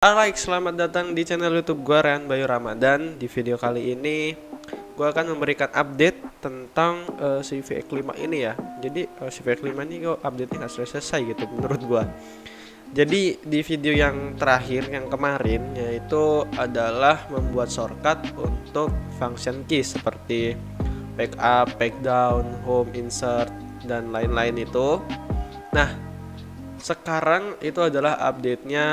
Alright, selamat datang di channel YouTube gua Rehan Bayu Ramadan. Di video kali ini gua akan memberikan update tentang si VX5 ini ya. Jadi si VX5 ini kok update-nya nggak selesai gitu menurut gua. Jadi di video yang terakhir yang kemarin yaitu adalah membuat shortcut untuk function key seperti back up, back down, home, insert dan lain-lain itu. Nah, sekarang itu adalah update-nya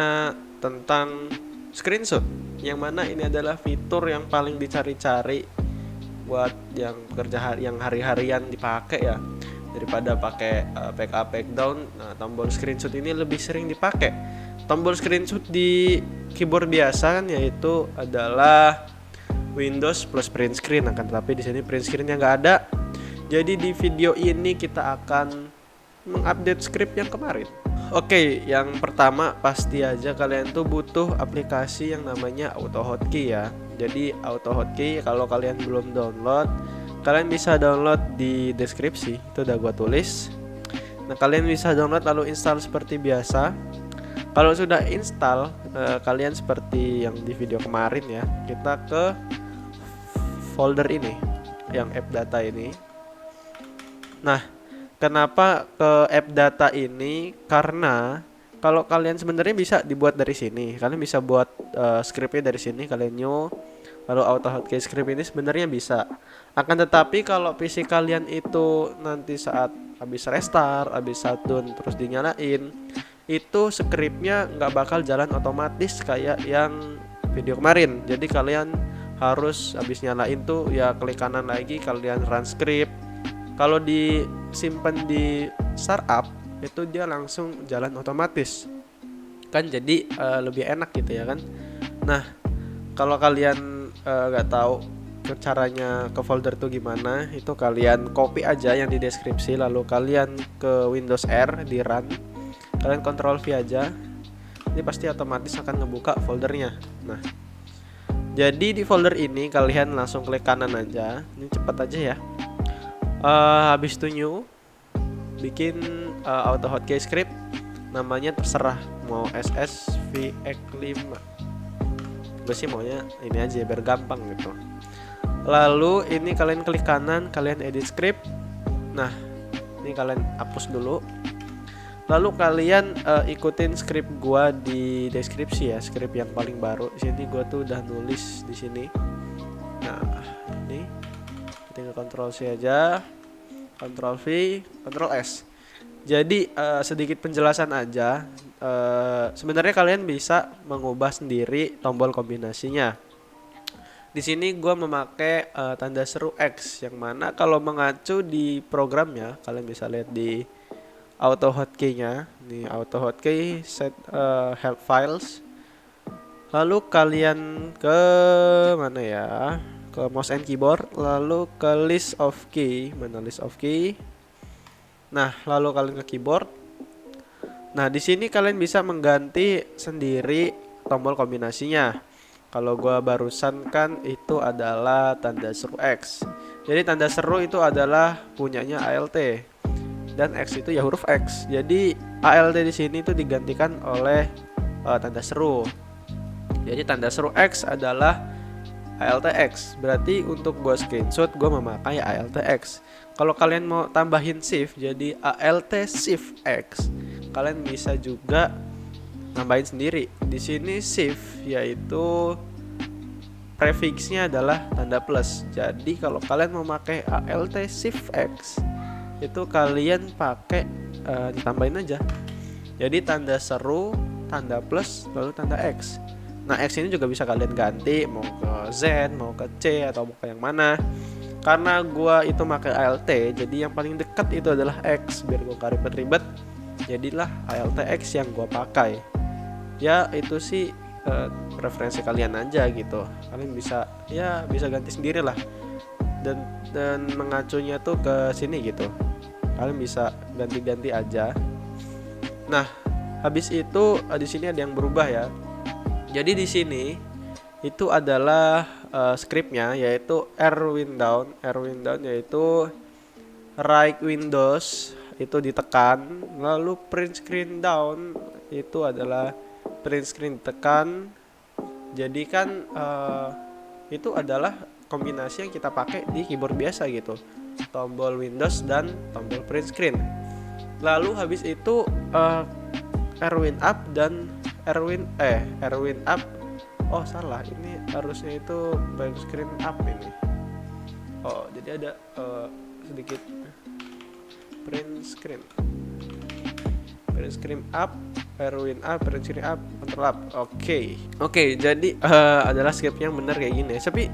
tentang screenshot, yang mana ini adalah fitur yang paling dicari-cari buat yang yang hari-harian dipakai ya. Daripada pakai back up, back down, nah tombol screenshot ini lebih sering dipakai. Tombol screenshot di keyboard biasa kan yaitu adalah Windows plus print screen, akan tetapi di sini print screen-nya nggak ada. Jadi di video ini kita akan mengupdate script yang kemarin. Oke, yang pertama pasti aja kalian tuh butuh aplikasi yang namanya AutoHotkey ya. Jadi AutoHotkey kalau kalian belum download, kalian bisa download di deskripsi, itu udah gua tulis. Nah, kalian bisa download lalu install seperti biasa. Kalau sudah install, kalian seperti yang di video kemarin ya, kita ke folder ini, yang app data ini. Nah, kenapa ke app data ini? Karena kalau kalian sebenarnya bisa dibuat dari sini. Kalian bisa buat scriptnya dari sini, kalian new. Lalu AutoHotkey script ini sebenarnya bisa. Akan tetapi kalau PC kalian itu nanti saat habis restart, habis shutdown terus dinyalain, itu scriptnya nggak bakal jalan otomatis kayak yang video kemarin. Jadi kalian harus habis nyalain tuh ya klik kanan lagi, kalian run script. Kalau disimpan di startup itu dia langsung jalan otomatis kan, jadi lebih enak gitu ya kan. Nah, kalau kalian nggak tahu caranya ke folder tuh gimana, itu kalian copy aja yang di deskripsi, lalu kalian ke Windows R di run, kalian Ctrl V aja, ini pasti otomatis akan ngebuka foldernya. Nah, jadi di folder ini kalian langsung klik kanan aja, ini cepat aja ya. Habis itu new, bikin AutoHotkey script, namanya terserah mau SSVX5. Gue sih maunya ini aja biar gampang gitu. Lalu ini kalian klik kanan, kalian edit script. Nah, ini kalian hapus dulu. Lalu kalian ikutin script gua di deskripsi ya, script yang paling baru. Di sini gua tuh udah nulis di sini. Nah, ini tinggal Ctrl C aja, Ctrl V, Ctrl S. Jadi sedikit penjelasan aja. Sebenarnya kalian bisa mengubah sendiri tombol kombinasinya. Di sini gue memakai tanda seru X, yang mana kalau mengacu di programnya kalian bisa lihat di AutoHotkey-nya. Nih AutoHotkey set help files. Lalu kalian ke mana ya? Ke mouse and keyboard, lalu ke list of key. Mana list of key? Nah, lalu kalian ke keyboard. Nah, di sini kalian bisa mengganti sendiri tombol kombinasinya. Kalau gua barusan kan itu adalah tanda seru X. Jadi tanda seru itu adalah punyanya ALT dan X itu ya huruf X. Jadi ALT di sini itu digantikan oleh tanda seru. Jadi tanda seru X adalah ALTX. Berarti untuk gue screenshot gue memakai ALTX. Kalau kalian mau tambahin shift jadi ALT shift X, kalian bisa juga nambahin sendiri. Di sini shift yaitu prefixnya adalah tanda plus. Jadi kalau kalian mau pakai ALT shift X, itu kalian pakai ditambahin aja. Jadi tanda seru, tanda plus, lalu tanda X. Nah, X ini juga bisa kalian ganti mau ke Z, mau ke C, atau mau ke yang mana. Karena gua itu pakai ALT, jadi yang paling dekat itu adalah X. Biar gua gak ribet-ribet, jadilah ALT X yang gua pakai. Ya itu sih preferensi kalian aja gitu. Kalian bisa ganti sendiri lah. Dan mengacunya tuh ke sini gitu. Kalian bisa ganti-ganti aja. Nah, habis itu di sini ada yang berubah ya. Jadi di sini itu adalah scriptnya yaitu R window yaitu right Windows itu ditekan, lalu print screen down itu adalah print screen ditekan. Jadi kan itu adalah kombinasi yang kita pakai di keyboard biasa gitu, tombol Windows dan tombol print screen. Lalu habis itu Erwin up dan Erwin up. Oh salah, ini harusnya itu print screen up ini. Oh jadi ada sedikit print screen up, Erwin up, print screen up, control up. Oke, jadi adalah script yang benar kayak gini. Tapi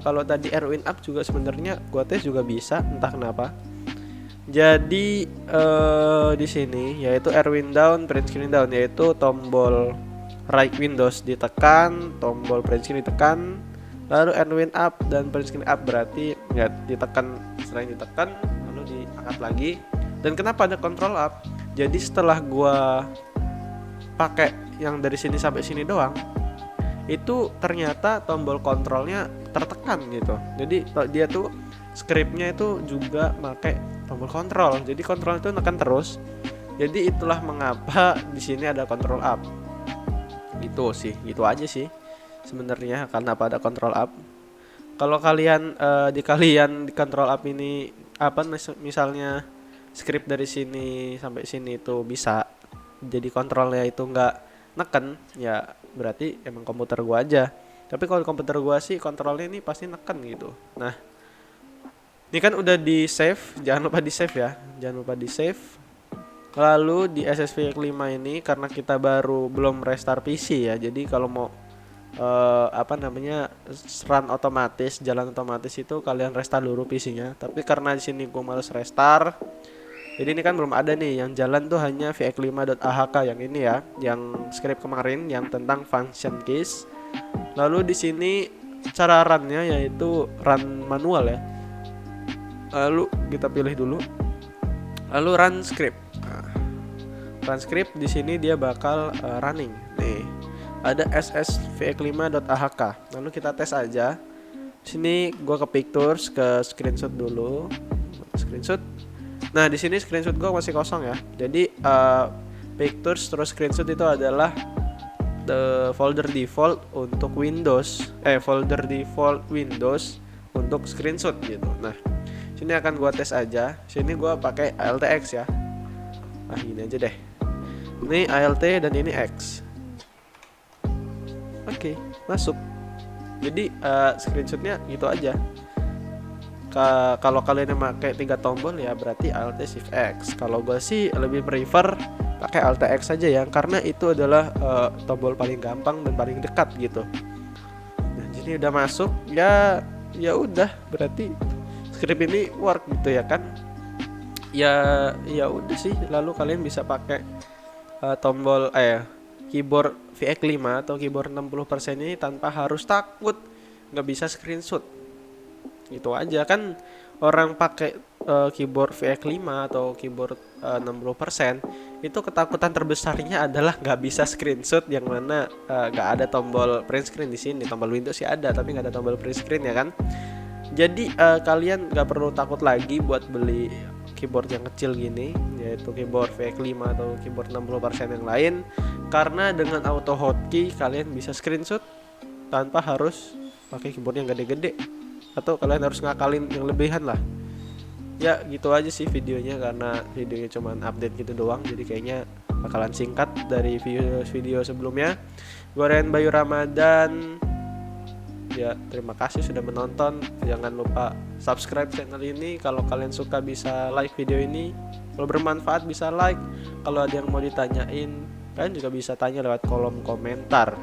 kalau tadi Erwin up juga sebenarnya gua tes juga bisa, entah kenapa. Jadi di sini yaitu Erwin down, print screen down, yaitu tombol right Windows ditekan, tombol print screen ditekan, lalu Erwin up dan print screen up berarti nggak ditekan, selain ditekan lalu diangkat lagi. Dan kenapa ada control up? Jadi setelah gua pakai yang dari sini sampai sini doang, itu ternyata tombol kontrolnya tertekan gitu. Jadi dia tuh scriptnya itu juga pakai tombol kontrol. Jadi kontrol itu nekan terus. Jadi itulah mengapa di sini ada control up. Gitu sih, gitu aja sih sebenarnya karena pada control up. Kalau kalian di control up ini apa misalnya script dari sini sampai sini itu bisa jadi kontrolnya itu nggak neken, ya berarti emang komputer gua aja. Tapi kalau komputer gua sih kontrolnya ini pasti neken gitu. Nah, ini kan udah di save, jangan lupa di save ya, jangan lupa di save. Lalu di SSVX5 ini karena kita belum restart PC ya, jadi kalau mau run otomatis, jalan otomatis itu kalian restart dulu PC-nya. Tapi karena di sini gua males restart, jadi ini kan belum ada nih, yang jalan tuh hanya vx5.ahk yang ini ya, yang script kemarin yang tentang function keys. Lalu di sini cara runnya yaitu run manual ya. Lalu kita pilih dulu. Lalu run script. Nah, run script di sini dia bakal running. Nih, ada ssvx5.ahk. Lalu kita tes aja. Sini gua ke pictures, ke screenshot dulu. Screenshot. Nah, di sini screenshot gua masih kosong ya. Jadi pictures terus screenshot itu adalah the folder default untuk Windows, folder default Windows untuk screenshot gitu. Nah, sini akan gua tes aja. Sini gua pakai ALTX ya. Nah, ini aja deh. Ini ALT dan ini X. Oke, masuk. Jadi screenshotnya gitu aja. Kalau kalian yang pakai 3 tombol ya berarti Alt Shift X. Kalau gue sih lebih prefer pakai Alt X aja ya, karena itu adalah tombol paling gampang dan paling dekat gitu. Nah, jadi udah masuk ya udah berarti script ini work gitu ya kan. Ya udah sih, lalu kalian bisa pakai tombol keyboard VX5 atau keyboard 60% ini tanpa harus takut nggak bisa screenshot. Gitu aja kan, orang pakai keyboard VX5 atau keyboard 60% itu ketakutan terbesarnya adalah nggak bisa screenshot, yang mana nggak ada tombol print screen di sini. Tombol Windows sih ada tapi nggak ada tombol print screen ya kan. Jadi kalian nggak perlu takut lagi buat beli keyboard yang kecil gini, yaitu keyboard VX5 atau keyboard 60% yang lain, karena dengan auto hotkey kalian bisa screenshot tanpa harus pakai keyboard yang gede-gede, atau kalian harus ngakalin yang lebihan lah. Ya gitu aja sih videonya, karena videonya cuman update gitu doang, jadi kayaknya bakalan singkat dari video sebelumnya. Gue Ryan Bayu Ramadan. Ya terima kasih sudah menonton. Jangan lupa subscribe channel ini. Kalau kalian suka bisa like video ini. Kalau bermanfaat bisa like. Kalau ada yang mau ditanyain, kalian juga bisa tanya lewat kolom komentar.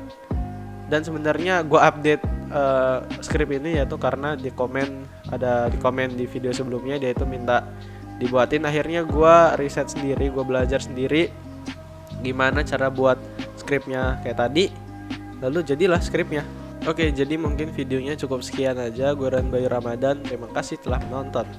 Dan sebenarnya gue update script ini yaitu karena di komen di video sebelumnya dia itu minta dibuatin. Akhirnya gue riset sendiri, gue belajar sendiri gimana cara buat scriptnya kayak tadi, lalu jadilah scriptnya. Oke, jadi mungkin videonya cukup sekian aja. Gue Ryan Bayu Ramadan, terima kasih telah menonton.